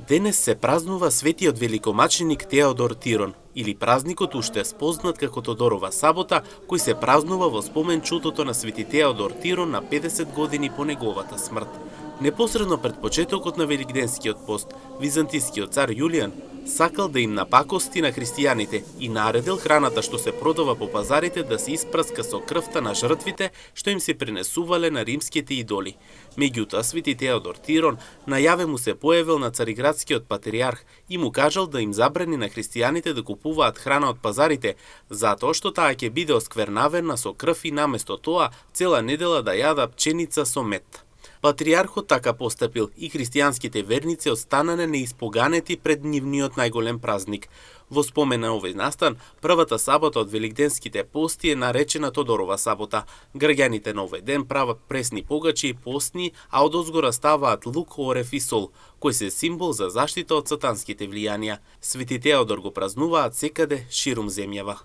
Денес се празнува светиот великомаченик Теодор Тирон, или празникот уште спознат како Тодорова сабота, кој се празнува во спомен чутото на свети Теодор Тирон на 50 години по неговата смрт. Непосредно пред почетокот на Великденскиот пост, византискиот цар Јулијан сакал да им напакости на христијаните и наредил храната што се продава по пазарите да се испраска со крвта на жртвите што им се пренесувале на римските идоли. Меѓутоа, свети Теодор Тирон најаве му се појавил на цариградскиот патриарх и му кажал да им забрани на христијаните да купуваат храна од пазарите, затоа што таа ќе биде осквернавена со крв и наместо тоа цела недела да јада пченица со мед. Патриархот така постапил и христијанските верници останале неиспоганети пред нивниот најголем празник. Во спомен на овој настан, првата сабота од Великденските пости е наречена Тодорова сабота. Граѓаните на овој ден прават пресни погачи и постни, а одозгора ставаат лук, орев и сол, кој се символ за заштита од сатанските влијанија. Свети Теодор го празнуваат секаде ширум земјава.